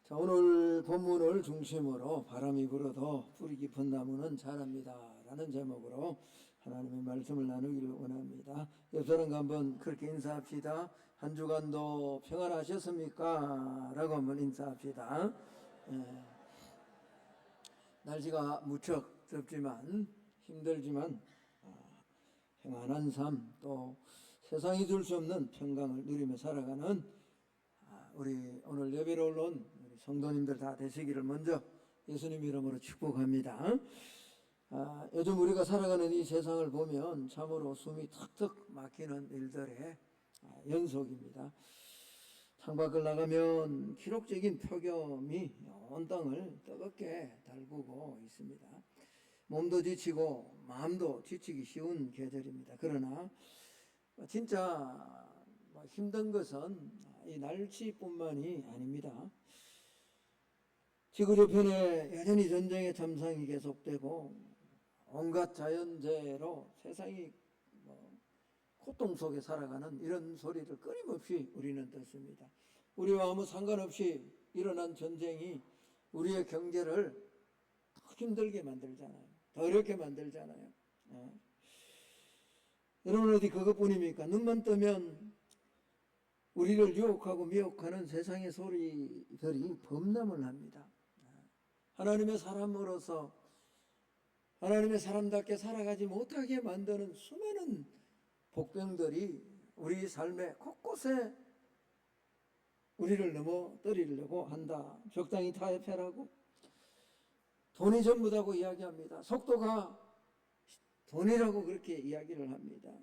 자, 오늘 본문을 중심으로 바람이 불어도 뿌리 깊은 나무는 자랍니다 라는 제목으로 하나님의 말씀을 나누기를 원합니다. 옆 사람과 한번 그렇게 인사합시다. 한 주간도 평안하셨습니까? 라고 한번 인사합시다. 날씨가 무척 덥지만 힘들지만 평안한 삶, 또 세상이 줄 수 없는 평강을 누리며 살아가는 우리 오늘 예배로 올라온 성도님들 다 되시기를 먼저 예수님 이름으로 축복합니다. 요즘 우리가 살아가는 이 세상을 보면 참으로 숨이 턱턱 막히는 일들의 연속입니다. 창밖을 나가면 기록적인 폭염이 온 땅을 뜨겁게 달구고 있습니다. 몸도 지치고 마음도 지치기 쉬운 계절입니다. 그러나 진짜 힘든 것은 이 날씨뿐만이 아닙니다. 지구 저편에 여전히 전쟁의 참상이 계속되고 온갖 자연재해로 세상이 고통 속에 살아가는 이런 소리를 끊임없이 우리는 듣습니다. 우리와 아무 상관없이 일어난 전쟁이 우리의 경제를 더 힘들게 만들잖아요. 더 어렵게 만들잖아요. 여러분 어디 그것뿐입니까? 눈만 뜨면 우리를 유혹하고 미혹하는 세상의 소리들이 범람을 합니다. 하나님의 사람으로서 하나님의 사람답게 살아가지 못하게 만드는 수많은 복병들이 우리 삶의 곳곳에 우리를 넘어뜨리려고 한다. 적당히 타협해라고, 돈이 전부다고 이야기합니다. 속도가 돈이라고 그렇게 이야기를 합니다.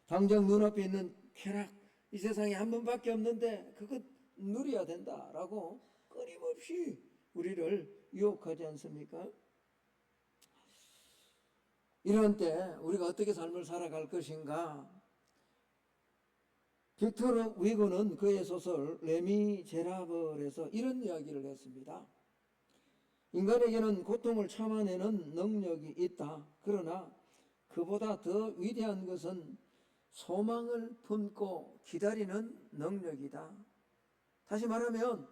당장 눈앞에 있는 쾌락, 이 세상에 한 번밖에 없는데 그것 누려야 된다라고 끊임없이 우리를 유혹하지 않습니까? 이런 때 우리가 어떻게 삶을 살아갈 것인가? 빅토르 위고는 그의 소설 레미제라블에서 이런 이야기를 했습니다. 인간에게는 고통을 참아내는 능력이 있다. 그러나 그보다 더 위대한 것은 소망을 품고 기다리는 능력이다. 다시 말하면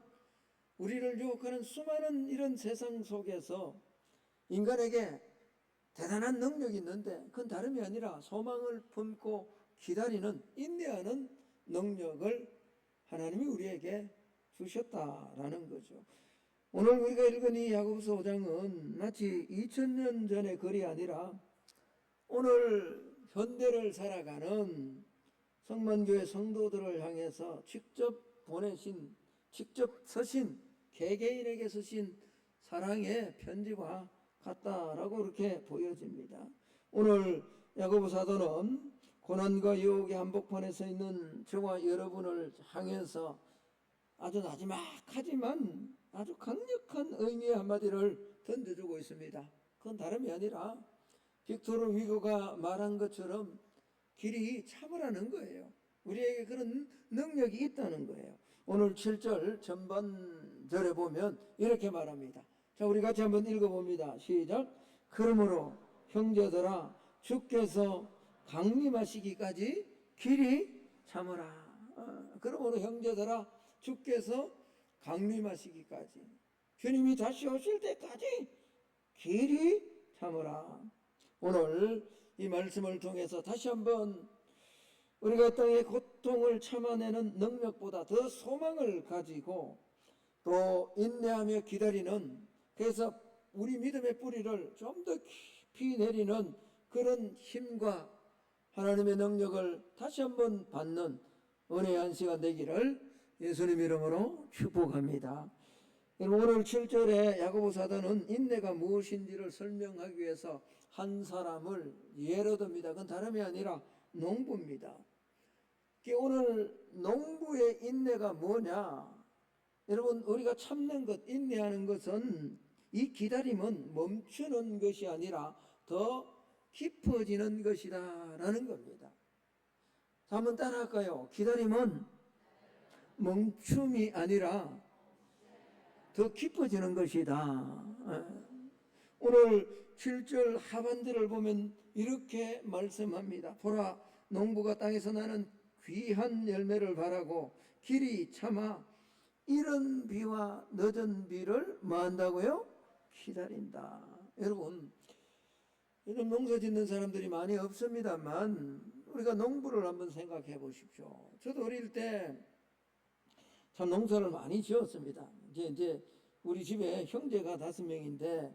우리를 유혹하는 수많은 이런 세상 속에서 인간에게 대단한 능력이 있는데 그건 다름이 아니라 소망을 품고 기다리는, 인내하는 능력을 하나님이 우리에게 주셨다라는 거죠. 오늘 우리가 읽은 이 야고보서 5장은 마치 2000년 전의 글이 아니라 오늘 현대를 살아가는 성만교회 성도들을 향해서 직접 보내신, 직접 서신, 개개인에게 쓰신 사랑의 편지와 같다라고 그렇게 보여집니다. 오늘 야고보 사도는 고난과 유혹의 한복판에 서 있는 저와 여러분을 향해서 아주 나지막하지만 아주 강력한 의미의 한마디를 던져주고 있습니다. 그건 다름이 아니라 빅토르 위고가 말한 것처럼 길이 참으라는 거예요. 우리에게 그런 능력이 있다는 거예요. 오늘 7절 전반절에 보면 이렇게 말합니다. 자, 우리 같이 한번 읽어봅니다. 시작. 그러므로 형제들아 주께서 강림하시기까지 길이 참으라. 그러므로 형제들아 주께서 강림하시기까지, 주님이 다시 오실 때까지 길이 참으라. 오늘 이 말씀을 통해서 다시 한번 우리가 땅의 고통을 참아내는 능력보다 더 소망을 가지고 또 인내하며 기다리는, 그래서 우리 믿음의 뿌리를 좀 더 깊이 내리는 그런 힘과 하나님의 능력을 다시 한번 받는 은혜의 한 시간 되기를 예수님 이름으로 축복합니다. 오늘 7절에 야고보 사도는 인내가 무엇인지를 설명하기 위해서 한 사람을 예로 듭니다. 그건 다름이 아니라 농부입니다. 오늘 농부의 인내가 뭐냐? 여러분, 우리가 참는 것, 인내하는 것은, 이 기다림은 멈추는 것이 아니라 더 깊어지는 것이다 라는 겁니다. 자, 한번 따라할까요? 기다림은 멈춤이 아니라 더 깊어지는 것이다. 오늘 7절 하반절을 보면 이렇게 말씀합니다. 보라, 농부가 땅에서 나는 귀한 열매를 바라고 길이 참아 이른 비와 늦은 비를 뭐 한다고요? 기다린다. 여러분, 요즘 농사 짓는 사람들이 많이 없습니다만 우리가 농부를 한번 생각해 보십시오. 저도 어릴 때 참 농사를 많이 지었습니다. 이제 우리 집에 형제가 5명인데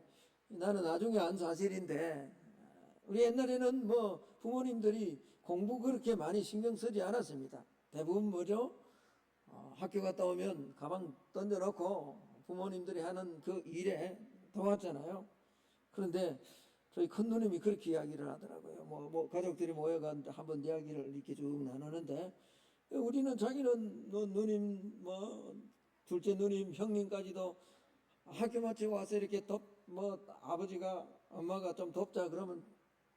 나는 나중에 안 사실인데, 우리 옛날에는 뭐 부모님들이 공부 그렇게 많이 신경 쓰지 않았습니다. 대부분 뭐죠? 학교 갔다 오면 가방 던져놓고 부모님들이 하는 그 일에 도왔잖아요. 그런데 저희 큰 누님이 그렇게 이야기를 하더라고요. 뭐 가족들이 모여가 한번 이야기를 이렇게 쭉 나누는데, 우리는 자기는 누님, 둘째 누님, 형님까지도 학교 마치고 와서 이렇게 아버지가 엄마가 좀 돕자 그러면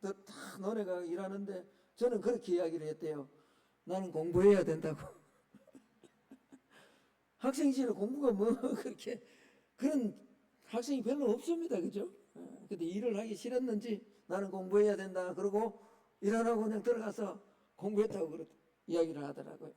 다 너네가 일하는데, 저는 그렇게 이야기를 했대요. 나는 공부해야 된다고. 학생 시절에 공부가 뭐 그렇게, 그런 학생이 별로 없습니다. 그죠? 근데 일을 하기 싫었는지 나는 공부해야 된다 그러고 일 안 하고 그냥 들어가서 공부했다고 이야기를 하더라고요.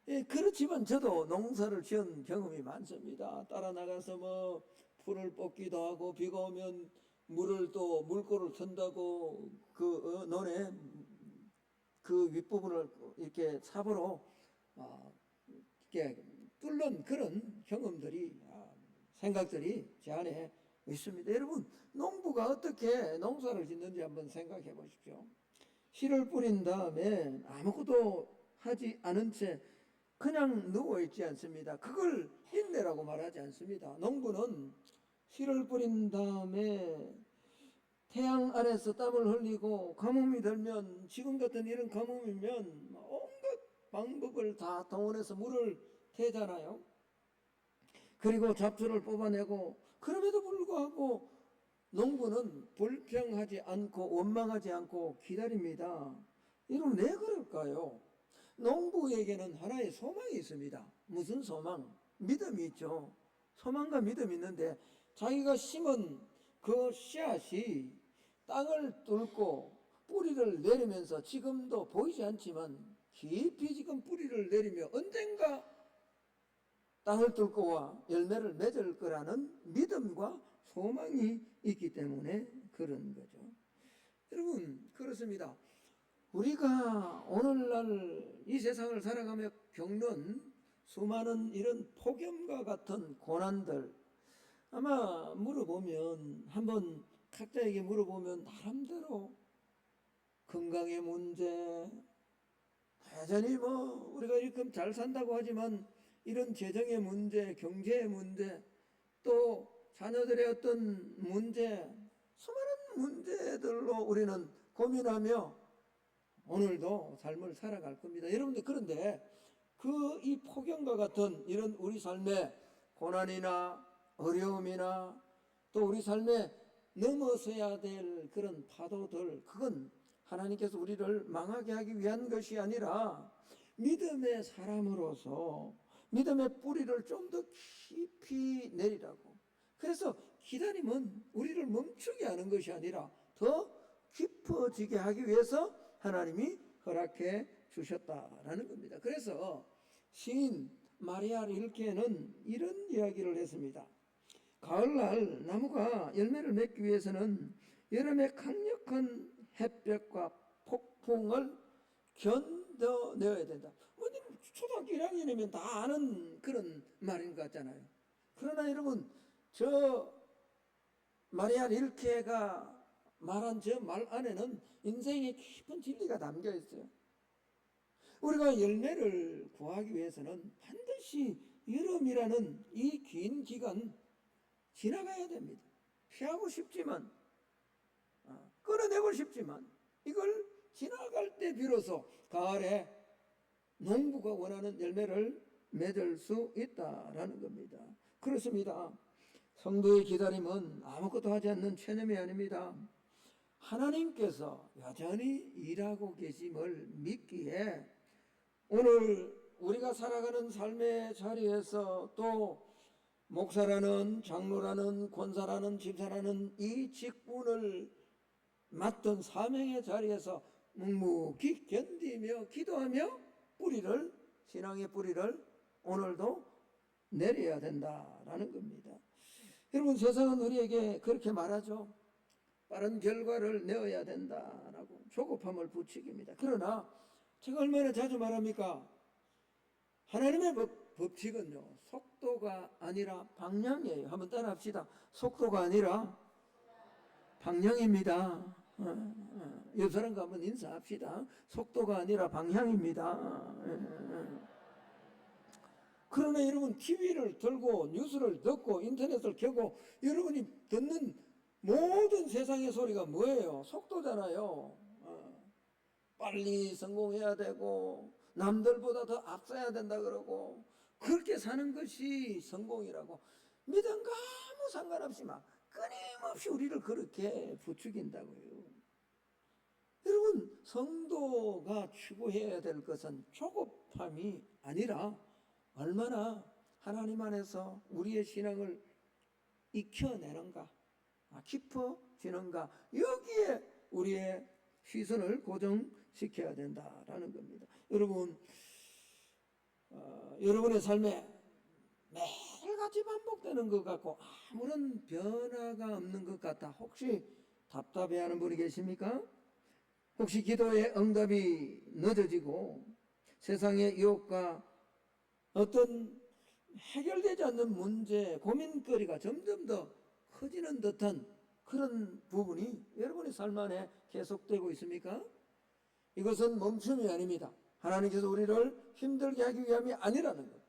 예, 그렇지만 저도 농사를 지은 경험이 많습니다. 따라 나가서 뭐 풀을 뽑기도 하고, 비가 오면 물을 또 물꼬를 튼다고 논에 그 윗부분을 이렇게 삽으로 이렇게 뚫는 그런 경험들이, 생각들이 제 안에 있습니다. 여러분, 농부가 어떻게 농사를 짓는지 한번 생각해 보십시오. 씨를 뿌린 다음에 아무것도 하지 않은 채 그냥 누워있지 않습니다. 그걸 인내라고 말하지 않습니다. 농부는 씨를 뿌린 다음에 태양 아래서 땀을 흘리고 가뭄이 들면, 지금 같은 이런 가뭄이면 온갖 방법을 다 동원해서 물을 태잖아요. 그리고 잡초를 뽑아내고, 그럼에도 불구하고 농부는 불평하지 않고 원망하지 않고 기다립니다. 이건 왜 그럴까요? 농부에게는 하나의 소망이 있습니다. 무슨 소망? 믿음이 있죠. 소망과 믿음이 있는데, 자기가 심은 그 씨앗이 땅을 뚫고 뿌리를 내리면서, 지금도 보이지 않지만 깊이 지금 뿌리를 내리며 언젠가 땅을 뚫고 열매를 맺을 거라는 믿음과 소망이 있기 때문에 그런 거죠. 여러분, 그렇습니다. 우리가 오늘날 이 세상을 살아가며 겪는 수많은 이런 폭염과 같은 고난들, 아마 물어보면, 한번 각자에게 물어보면 나름대로 건강의 문제, 여전히 우리가 이렇게 잘 산다고 하지만 이런 재정의 문제, 경제의 문제, 또 자녀들의 어떤 문제, 수많은 문제들로 우리는 고민하며 오늘도 삶을 살아갈 겁니다. 여러분들, 그런데 이 폭염과 같은 이런 우리 삶의 고난이나 어려움이나 또 우리 삶에 넘어서야 될 그런 파도들, 그건 하나님께서 우리를 망하게 하기 위한 것이 아니라 믿음의 사람으로서 믿음의 뿌리를 좀 더 깊이 내리라고. 그래서 기다림은 우리를 멈추게 하는 것이 아니라 더 깊어지게 하기 위해서 하나님이 허락해 주셨다라는 겁니다. 그래서 시인 마리아 릴케는 이런 이야기를 했습니다. 가을날 나무가 열매를 맺기 위해서는 여름의 강력한 햇볕과 폭풍을 견뎌내야 된다. 초등학교 1학년이면 다 아는 그런 말인 것 같잖아요. 그러나 여러분, 저 마리아 릴케가 말한 저 말 안에는 인생의 깊은 진리가 담겨 있어요. 우리가 열매를 구하기 위해서는 반드시 여름이라는 이 긴 기간 지나가야 됩니다. 피하고 싶지만, 끌어내고 싶지만, 이걸 지나갈 때 비로소 가을에 농부가 원하는 열매를 맺을 수 있다라는 겁니다. 그렇습니다. 성도의 기다림은 아무것도 하지 않는 체념이 아닙니다. 하나님께서 여전히 일하고 계심을 믿기에 오늘 우리가 살아가는 삶의 자리에서, 또 목사라는, 장로라는, 권사라는, 집사라는 이 직분을 맡은 사명의 자리에서 묵묵히 견디며 기도하며 신앙의 뿌리를 오늘도 내려야 된다라는 겁니다. 여러분, 세상은 우리에게 그렇게 말하죠. 빠른 결과를 내어야 된다라고 조급함을 부추깁니다. 그러나 제가 얼마나 자주 말합니까? 하나님의 법칙은요, 속도가 아니라 방향이에요. 한번 따라합시다. 속도가 아니라 방향입니다. 옆 사람과 한번 인사합시다. 속도가 아니라 방향입니다. 그러나 여러분, TV를 들고 뉴스를 듣고 인터넷을 켜고 여러분이 듣는 모든 세상의 소리가 뭐예요? 속도잖아요. 빨리 성공해야 되고 남들보다 더 앞서야 된다 그러고 그렇게 사는 것이 성공이라고 믿음과 아무 상관없이 막 끊임없이 우리를 그렇게 부추긴다고요. 여러분, 성도가 추구해야 될 것은 조급함이 아니라 얼마나 하나님 안에서 우리의 신앙을 익혀내는가, 깊어지는가, 여기에 우리의 시선을 고정시켜야 된다라는 겁니다. 여러분, 여러분의 삶에 매일같이 반복되는 것 같고 아무런 변화가 없는 것 같다. 혹시 답답해하는 분이 계십니까? 혹시 기도의 응답이 늦어지고 세상의 유혹과 어떤 해결되지 않는 문제, 고민거리가 점점 더 커지는 듯한 그런 부분이 여러분의 삶 안에 계속되고 있습니까? 이것은 멈춤이 아닙니다. 하나님께서 우리를 힘들게 하기 위함이 아니라는 것.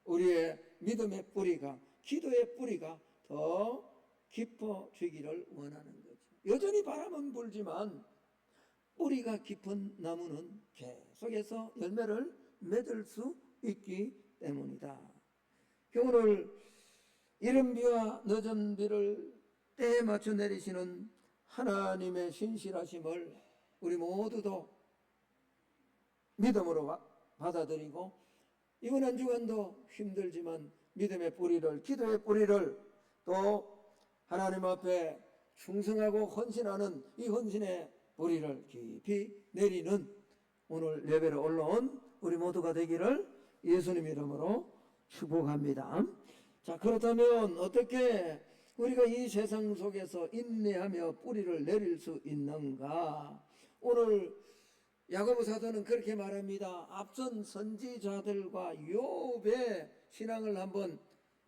우리의 믿음의 뿌리가, 기도의 뿌리가 더 깊어지기를 원하는 거죠. 여전히 바람은 불지만 뿌리가 깊은 나무는 계속해서 열매를 맺을 수 있기 때문이다. 오늘 이른 비와 늦은 비를 때에 맞춰 내리시는 하나님의 신실하심을 우리 모두도 믿음으로 받아들이고 이번 한 주간도 힘들지만 믿음의 뿌리를, 기도의 뿌리를 또 하나님 앞에 충성하고 헌신하는 이 헌신의 뿌리를 깊이 내리는 오늘 예배로 올라온 우리 모두가 되기를 예수님 이름으로 축복합니다. 자, 그렇다면 어떻게 우리가 이 세상 속에서 인내하며 뿌리를 내릴 수 있는가? 오늘 야고보 사도는 그렇게 말합니다. 앞선 선지자들과 욥의 신앙을 한번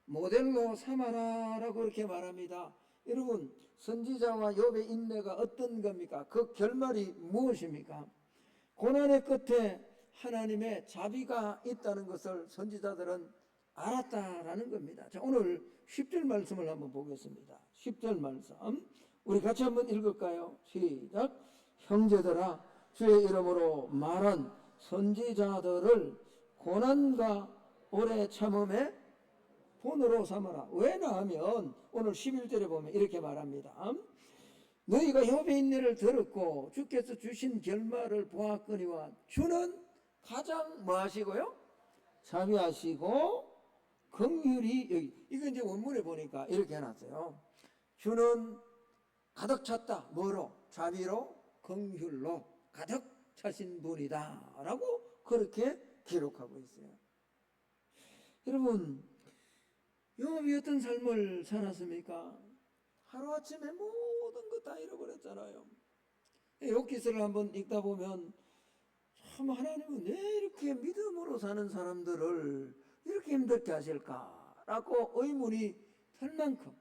모델로 삼아라라고 그렇게 말합니다. 여러분, 선지자와 욥의 인내가 어떤 겁니까? 그 결말이 무엇입니까? 고난의 끝에 하나님의 자비가 있다는 것을 선지자들은 알았다라는 겁니다. 자, 오늘 10절 말씀을 한번 보겠습니다. 10절 말씀 우리 같이 한번 읽을까요? 시작. 형제들아, 주의 이름으로 말한 선지자들을 고난과 오래 참음의 본으로 삼아라. 왜냐 하면 오늘 11절에 보면 이렇게 말합니다. 너희가 욥의 인내를 들었고 주께서 주신 결말을 보았거니와 주는 가장 뭐 하시고요? 자비하시고 긍휼이, 여기 이거 이제 원문에 보니까 이렇게 해놨어요. 주는 가득 찼다. 뭐로? 자비로 긍휼로 가득 차신 분이다 라고 그렇게 기록하고 있어요. 여러분, 욥이 어떤 삶을 살았습니까? 하루아침에 모든 것 다 잃어버렸잖아요. 욥기서를 한번 읽다 보면 참 하나님은 왜 이렇게 믿음으로 사는 사람들을 이렇게 힘들게 하실까라고 의문이 들 만큼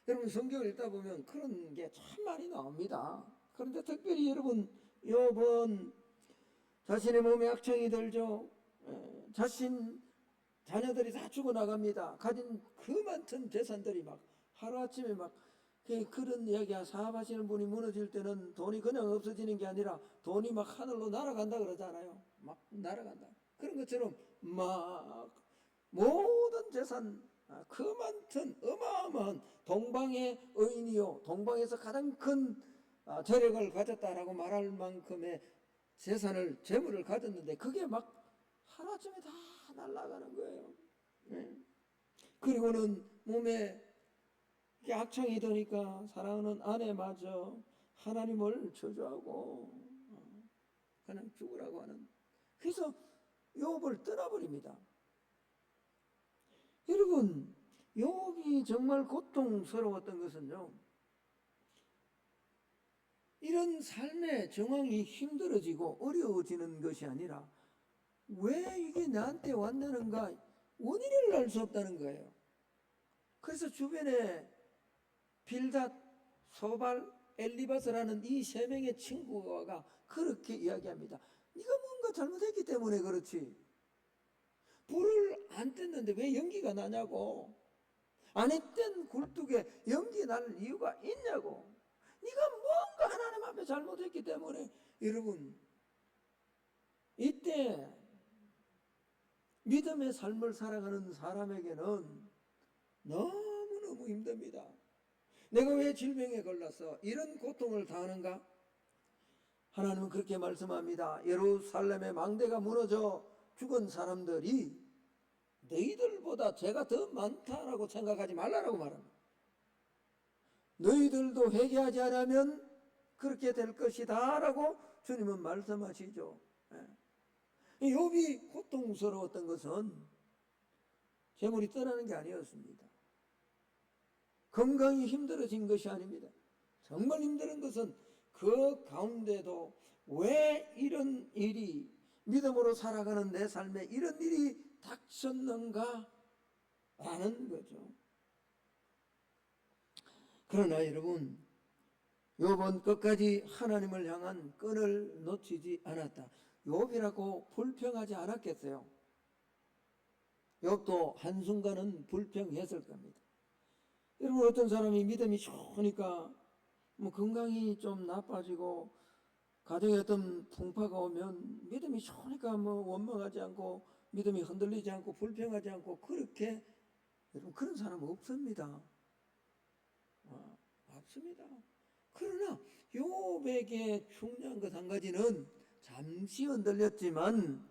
여러분 성경을 읽다 보면 그런 게 참 많이 나옵니다. 그런데 특별히 여러분 욥은 자신의 몸에 악청이 들죠. 자녀들이 다 죽어나갑니다. 가진 그 많던 재산들이 막 하루아침에 막 그런 이야기야. 사업하시는 분이 무너질 때는 돈이 그냥 없어지는 게 아니라 돈이 막 하늘로 날아간다 그러잖아요. 막 날아간다. 그런 것처럼 막 모든 재산 그 많던 어마어마한 동방의 의인이요 동방에서 가장 큰 재력을 가졌다라고 말할 만큼의 재물을 가졌는데 그게 막 하루아침에 다 날아가는 거예요. 네. 그리고는 몸에 악창이 드니까 사랑하는 아내마저 하나님을 저주하고 그냥 죽으라고 하는. 그래서 욥을 떠나버립니다. 여러분, 욥이 정말 고통스러웠던 것은요, 이런 삶의 정황이 힘들어지고 어려워지는 것이 아니라 왜 이게 나한테 왔냐는가 원인을 알 수 없다는 거예요. 그래서 주변에 빌닷, 소발, 엘리바스라는 이 세 명의 친구가 그렇게 이야기합니다. 네가 뭔가 잘못했기 때문에 그렇지. 불을 안 뗐는데 왜 연기가 나냐고. 안에 뗀 굴뚝에 연기 날 이유가 있냐고. 네가 뭔가 하나님 앞에 잘못했기 때문에. 여러분, 이때 믿음의 삶을 살아가는 사람에게는 너무너무 힘듭니다. 내가 왜 질병에 걸려서 이런 고통을 당하는가? 하나님은 그렇게 말씀합니다. 예루살렘의 망대가 무너져 죽은 사람들이 너희들보다 죄가 더 많다라고 생각하지 말라라고 말합니다. 너희들도 회개하지 않으면 그렇게 될 것이다 라고 주님은 말씀하시죠. 욥이 고통스러웠던 것은 재물이 떠나는 게 아니었습니다. 건강이 힘들어진 것이 아닙니다. 정말 힘든 것은 그 가운데도 왜 이런 일이, 믿음으로 살아가는 내 삶에 이런 일이 닥쳤는가 라는 거죠. 그러나 여러분, 욥은 끝까지 하나님을 향한 끈을 놓치지 않았다. 욥이라고 불평하지 않았겠어요? 욥도 한순간은 불평했을 겁니다. 여러분, 어떤 사람이 믿음이 좋으니까 건강이 좀 나빠지고 가정에 어떤 풍파가 오면 믿음이 좋으니까 원망하지 않고 믿음이 흔들리지 않고 불평하지 않고 그렇게, 여러분, 그런 사람은 없습니다. 없습니다. 그러나 욥에게 중요한 것 한 가지는 잠시 흔들렸지만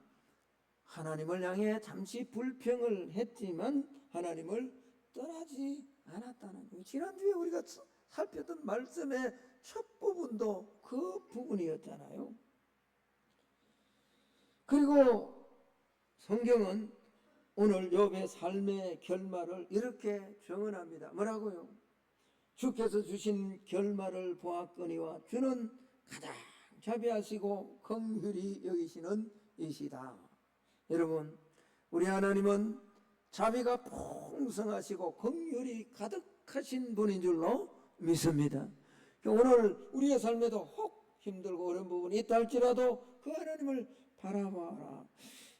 하나님을 향해 잠시 불평을 했지만 하나님을 떠나지 않았다는 거예요. 지난주에 우리가 살폈던 말씀의 첫 부분도 그 부분이었잖아요. 그리고 성경은 오늘 욥의 삶의 결말을 이렇게 정언합니다. 뭐라고요? 주께서 주신 결말을 보았거니와 주는 가장 자비하시고 긍휼히 여기시는 이시다. 여러분, 우리 하나님은 자비가 풍성하시고 긍휼이 가득하신 분인 줄로 믿습니다. 오늘 우리의 삶에도 혹 힘들고 어려운 부분이 있다 할지라도 그 하나님을 바라봐라.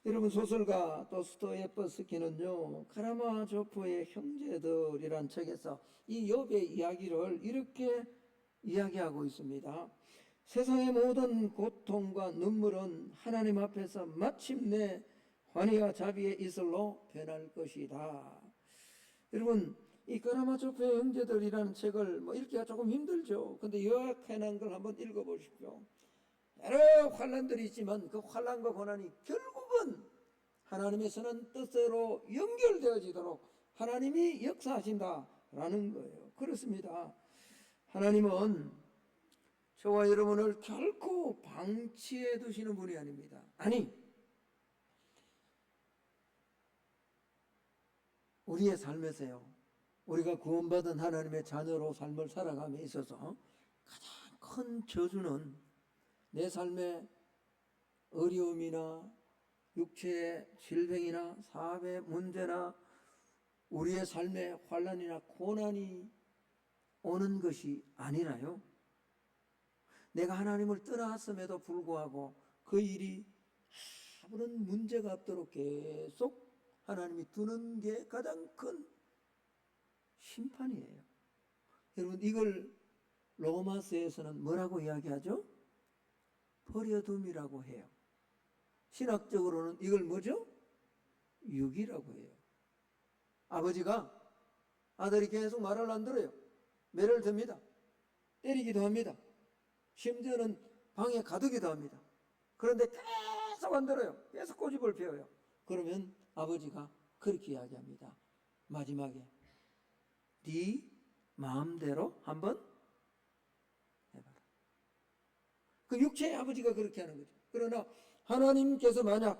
여러분, 소설가 도스토옙스키는요, 카라마조프의 형제들이란 책에서 이 욥의 이야기를 이렇게 이야기하고 있습니다. 세상의 모든 고통과 눈물은 하나님 앞에서 마침내 환희와 자비의 이슬로 변할 것이다. 여러분, 이 카라마조프의 형제들이라는 책을 읽기가 조금 힘들죠. 근데 요약해놓은 걸 한번 읽어보십시오. 여러 환난들이 있지만 그 환난과 고난이 결국은 하나님의 선한 뜻으로 연결되어지도록 하나님이 역사하신다라는 거예요. 그렇습니다. 하나님은 저와 여러분을 결코 방치해 두시는 분이 아닙니다. 아니, 우리의 삶에서요, 우리가 구원받은 하나님의 자녀로 삶을 살아감에 있어서 가장 큰 저주는 내 삶의 어려움이나 육체의 질병이나 사업의 문제나 우리의 삶의 환난이나 고난이 오는 것이 아니라요, 내가 하나님을 떠났음에도 불구하고 그 일이 아무런 문제가 없도록 계속 하나님이 두는 게 가장 큰 심판이에요. 여러분, 이걸 로마서에서는 뭐라고 이야기하죠? 버려둠이라고 해요. 신학적으로는 이걸 뭐죠? 유기라고 해요. 아버지가 아들이 계속 말을 안 들어요. 매를 듭니다. 때리기도 합니다. 심지어는 방에 가두기도 합니다. 그런데 계속 안 들어요. 계속 고집을 피워요. 그러면 아버지가 그렇게 이야기합니다. 마지막에 네 마음대로 한번 해봐라. 그 육체의 아버지가 그렇게 하는 거죠. 그러나 하나님께서 만약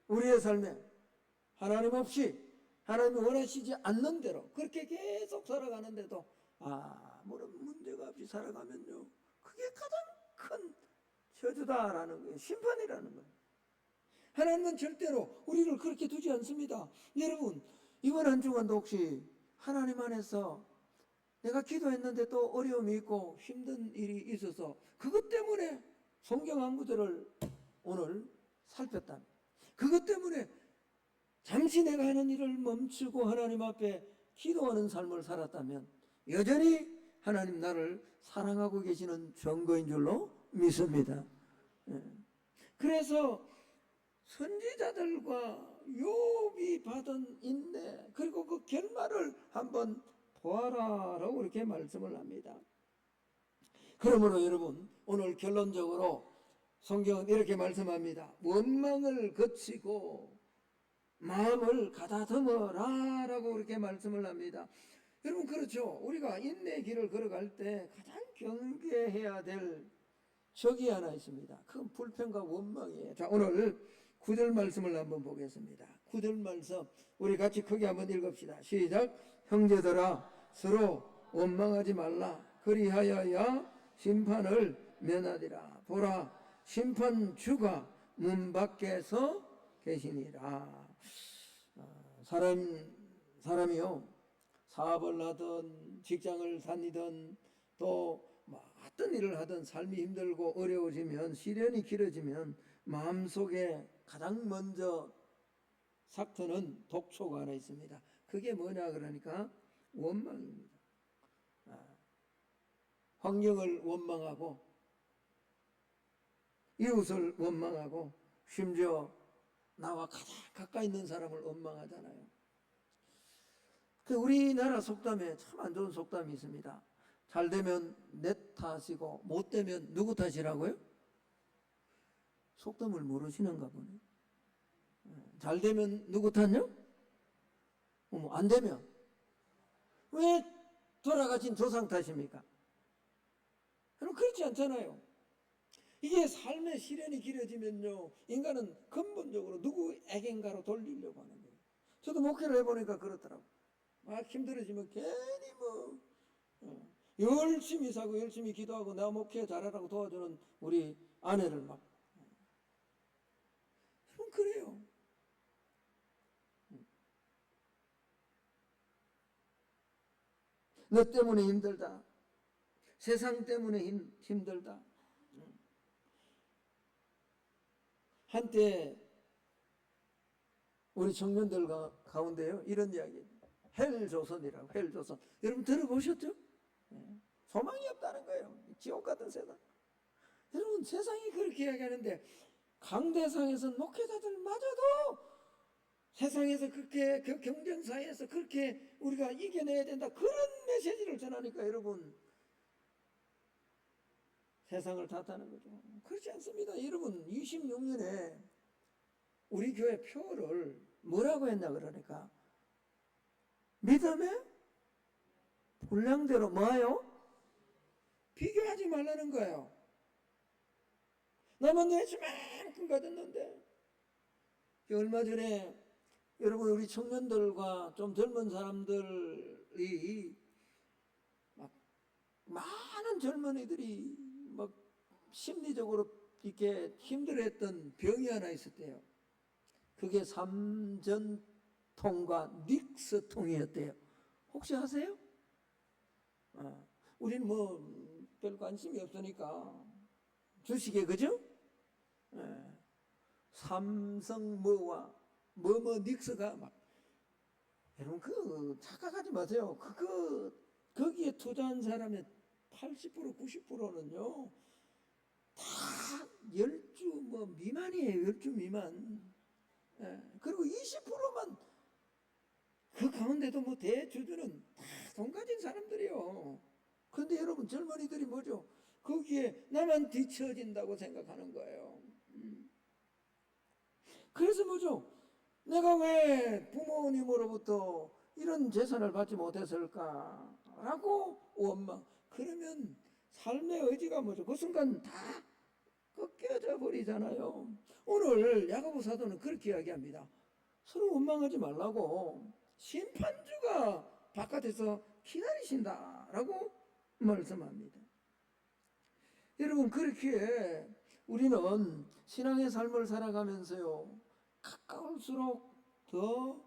우리의 삶에 하나님 없이 하나님이 원하시지 않는 대로 그렇게 계속 살아가는데도 아무런 문제가 없이 살아가면요, 그게 가장 큰 저주다라는 거예요. 심판이라는 거예요. 하나님은 절대로 우리를 그렇게 두지 않습니다. 여러분, 이번 한 주간도 혹시 하나님 안에서 내가 기도했는데 또 어려움이 있고 힘든 일이 있어서 그것 때문에 성경 한 구절을 오늘 살폈다, 그것 때문에 잠시 내가 하는 일을 멈추고 하나님 앞에 기도하는 삶을 살았다면 여전히 하나님 나를 사랑하고 계시는 증거인 줄로 믿습니다. 그래서 선지자들과 욥이 받은 인내, 그리고 그 결말을 한번 보아라라고 이렇게 말씀을 합니다. 그러므로 여러분, 오늘 결론적으로 성경은 이렇게 말씀합니다. 원망을 거치고 마음을 가다듬어라 라고 그렇게 말씀을 합니다. 여러분, 그렇죠. 우리가 인내의 길을 걸어갈 때 가장 경계해야 될 적이 하나 있습니다. 그건 불평과 원망이에요. 자, 오늘 9절 말씀을 한번 보겠습니다. 9절 말씀 우리 같이 크게 한번 읽읍시다. 시작. 형제들아, 서로 원망하지 말라. 그리하여야 심판을 면하리라. 보라, 심판주가 문 밖에서 계시니라. 사람이요, 사업을 하든 직장을 다니든 또 어떤 일을 하든 삶이 힘들고 어려워지면, 시련이 길어지면 마음속에 가장 먼저 삭트는 독초가 하나 있습니다. 그게 뭐냐 그러니까 원망입니다. 환경을 원망하고 이웃을 원망하고 심지어 나와 가장 가까이 있는 사람을 원망하잖아요. 그 우리나라 속담에 참 안 좋은 속담이 있습니다. 잘 되면 내 탓이고 못 되면 누구 탓이라고요? 속담을 모르시는가 보네. 잘 되면 누구 탓요? 안 되면 왜 돌아가신 조상 탓입니까? 그럼 그렇지 않잖아요. 이게 삶의 시련이 길어지면요, 인간은 근본적으로 누구에겐가로 돌리려고 하는 거예요. 저도 목회를 해보니까 그렇더라고요. 막 힘들어지면 괜히 열심히 사고 열심히 기도하고 나 목회 잘하라고 도와주는 우리 아내를 막, 그럼 그래요. 너 때문에 힘들다. 세상 때문에 힘들다. 한때 우리 청년들 가운데요, 이런 이야기, 헬조선이라고. 헬조선 여러분 들어보셨죠? 소망이 없다는 거예요. 지옥 같은 세상. 여러분, 세상이 그렇게 이야기하는데 강대상에서 목회자들마저도 세상에서 그렇게, 그 경쟁사회에서 그렇게 우리가 이겨내야 된다, 그런 메시지를 전하니까 여러분 세상을 탓하는 거죠. 그렇지 않습니다. 여러분, 26년에 우리 교회 표를 뭐라고 했나 그러니까 믿음의 분량대로 뭐예요? 비교하지 말라는 거예요. 나만 내지만큼 가졌는데. 얼마 전에 여러분, 우리 청년들과 좀 젊은 사람들이 막 많은 젊은이들이 막 심리적으로 이렇게 힘들어했던 병이 하나 있었대요. 그게 삼전통과 닉스통이었대요. 혹시 아세요? 우리는 별 관심이 없으니까 주식에, 그죠? 삼성 뭐와 닉스가 막, 여러분 착각하지 마세요. 거기에 투자한 사람의 80% 90%는요 다 10주 미만이에요. 10주 미만. 그리고 20%만, 그 가운데도 대주주는 다 돈 가진 사람들이요. 그런데 여러분, 젊은이들이 뭐죠? 거기에 나만 뒤처진다고 생각하는 거예요. 그래서 뭐죠? 내가 왜 부모님으로부터 이런 재산을 받지 못했을까라고 원망. 그러면 삶의 의지가 뭐죠? 그 순간 다 꺾여져 버리잖아요. 오늘 야고보 사도는 그렇게 이야기합니다. 서로 원망하지 말라고. 심판주가 바깥에서 기다리신다라고 말씀합니다. 여러분, 그렇기에 우리는 신앙의 삶을 살아가면서요, 가까울수록 더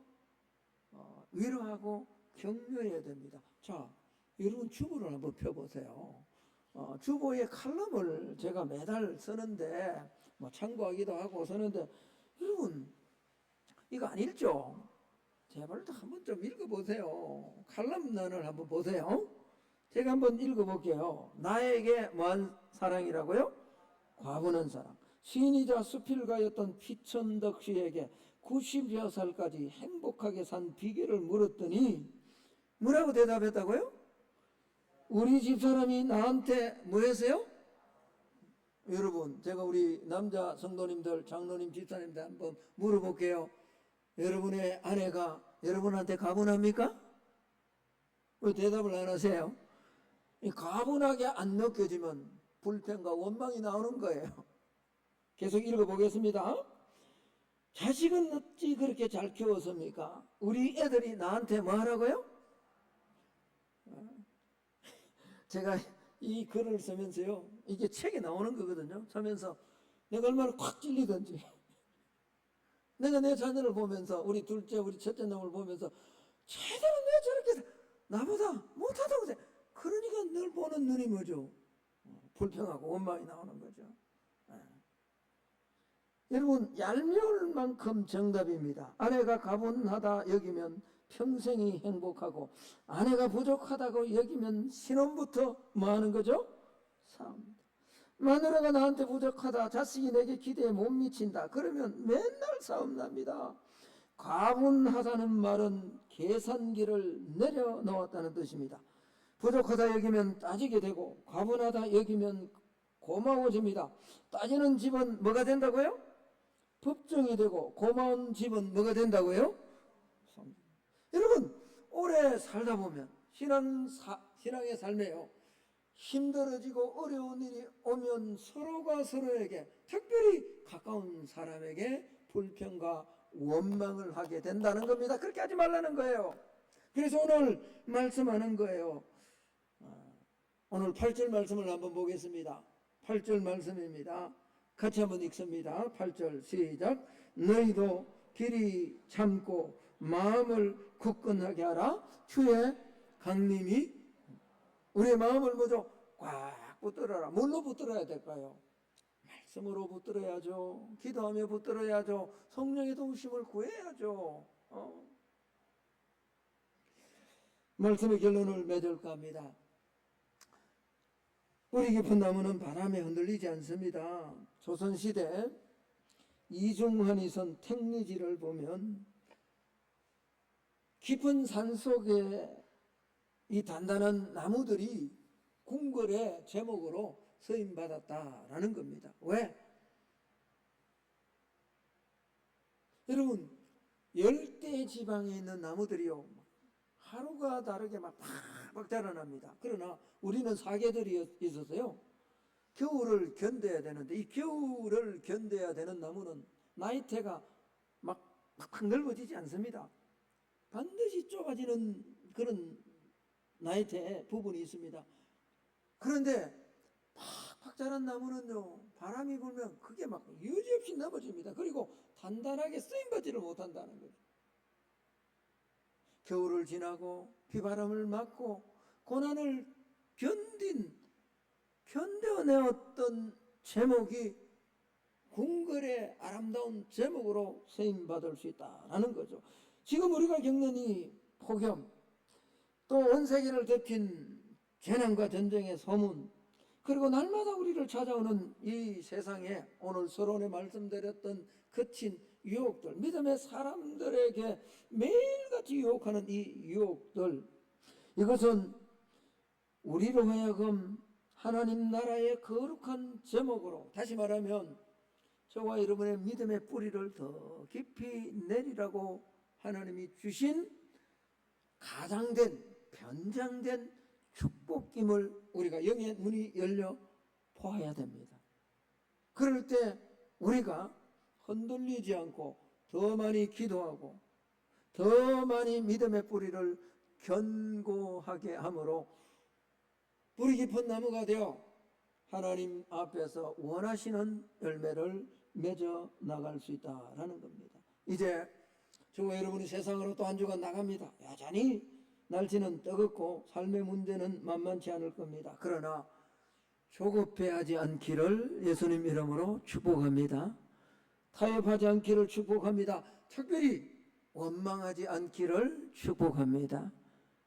위로하고 격려해야 됩니다. 자, 여러분 주보를 한번 펴보세요. 주보에 칼럼을 제가 매달 쓰는데, 참고하기도 하고 쓰는데, 여러분 이거 안 읽죠? 제발 한번 좀 읽어보세요. 칼럼란을 한번 보세요. 제가 한번 읽어볼게요. 나에게 뭐한 사랑이라고요? 과분한 사랑. 시인이자 수필가였던 피천덕 씨에게 90여 살까지 행복하게 산 비결을 물었더니 뭐라고 대답했다고요? 우리 집사람이 나한테 뭐 했어요? 여러분, 제가 우리 남자 성도님들, 장로님, 집사님들 한번 물어볼게요. 여러분의 아내가 여러분한테 가분합니까? 왜 대답을 안 하세요? 가분하게 안 느껴지면 불평과 원망이 나오는 거예요. 계속 읽어보겠습니다. 자식은 어찌 그렇게 잘 키웠습니까? 우리 애들이 나한테 뭐 하라고요? 제가 이 글을 쓰면서요, 이게 책에 나오는 거거든요. 쓰면서 내가 얼마나 콱 찔리던지, 내가 내 자녀를 보면서, 우리 둘째, 우리 첫째 놈을 보면서 제대로 내 저렇게 나보다 못하다고 돼. 그러니까 늘 보는 눈이 뭐죠? 불평하고 원망이 나오는 거죠. 여러분, 얄미울 만큼 정답입니다. 아내가 가분하다 여기면 평생이 행복하고, 아내가 부족하다고 여기면 신혼부터 뭐 하는 거죠? 싸웁니다. 마누라가 나한테 부족하다, 자식이 내게 기대에 못 미친다, 그러면 맨날 싸움 납니다. 가분하다는 말은 계산기를 내려놓았다는 뜻입니다. 부족하다 여기면 따지게 되고, 가분하다 여기면 고마워집니다. 따지는 집은 뭐가 된다고요? 법정이 되고, 고마운 집은 뭐가 된다고요? 여러분, 오래 살다 보면 신앙의 삶에요, 힘들어지고 어려운 일이 오면 서로가 서로에게, 특별히 가까운 사람에게 불평과 원망을 하게 된다는 겁니다. 그렇게 하지 말라는 거예요. 그래서 오늘 말씀하는 거예요. 오늘 8절 말씀을 한번 보겠습니다. 8절 말씀입니다. 같이 한번 읽습니다. 8절 시작. 너희도 길이 참고 마음을 굳건하게 하라. 주의 강림이, 우리의 마음을 뭐죠? 꽉 붙들어라. 뭘로 붙들어야 될까요? 말씀으로 붙들어야죠. 기도하며 붙들어야죠. 성령의 도우심을 구해야죠. 말씀의 결론을 맺을까 합니다. 뿌리 깊은 나무는 바람에 흔들리지 않습니다. 조선시대 이중환이 쓴 택리지를 보면 깊은 산속에 이 단단한 나무들이 궁궐의 제목으로 서임받았다라는 겁니다. 왜? 여러분, 열대 지방에 있는 나무들이요, 하루가 다르게 막 자라납니다. 그러나 우리는 사계들이 있어서요, 겨울을 견뎌야 되는데, 이 겨울을 견뎌야 되는 나무는 나이테가 막 넓어지지 않습니다. 반드시 좁아지는 그런 나이테 부분이 있습니다. 그런데 팍팍 자란 나무는요, 바람이 불면 그게 막 여지없이 넘어집니다. 그리고 단단하게 쓰임받지를 못한다는 거죠. 겨울을 지나고 비바람을 맞고 고난을 견뎌내었던 제목이 궁궐의 아름다운 제목으로 쓰임받을 수 있다는 거죠. 지금 우리가 겪는 이 폭염, 또 온 세계를 덮친 재난과 전쟁의 소문, 그리고 날마다 우리를 찾아오는 이 세상에 오늘 서론에 말씀드렸던 거친 유혹들, 믿음의 사람들에게 매일같이 유혹하는 이 유혹들, 이것은 우리로 하여금 하나님 나라의 거룩한 제목으로, 다시 말하면 저와 여러분의 믿음의 뿌리를 더 깊이 내리라고 하나님이 주신 가장된, 변장된 축복임을 우리가 영의 문이 열려 보아야 됩니다. 그럴 때 우리가 흔들리지 않고 더 많이 기도하고 더 많이 믿음의 뿌리를 견고하게 함으로 뿌리 깊은 나무가 되어 하나님 앞에서 원하시는 열매를 맺어 나갈 수 있다라는 겁니다. 이제 저와 여러분이 세상으로 또 한 주간 나갑니다. 여전히 날씨는 뜨겁고 삶의 문제는 만만치 않을 겁니다. 그러나 조급해하지 않기를 예수님 이름으로 축복합니다. 타협하지 않기를 축복합니다. 특별히 원망하지 않기를 축복합니다.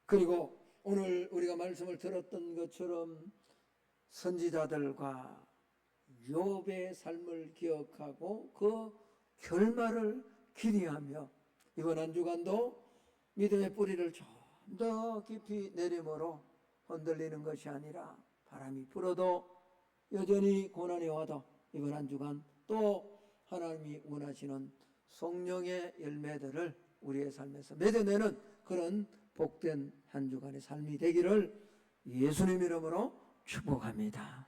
그리고 오늘 우리가 말씀을 들었던 것처럼 선지자들과 욥의 삶을 기억하고 그 결말을 기대하며 이번 한 주간도 믿음의 뿌리를 좀 더 깊이 내림으로 흔들리는 것이 아니라 바람이 불어도 여전히 고난이 와도 이번 한 주간 또 하나님이 원하시는 성령의 열매들을 우리의 삶에서 맺어내는 그런 복된 한 주간의 삶이 되기를 예수님 이름으로 축복합니다.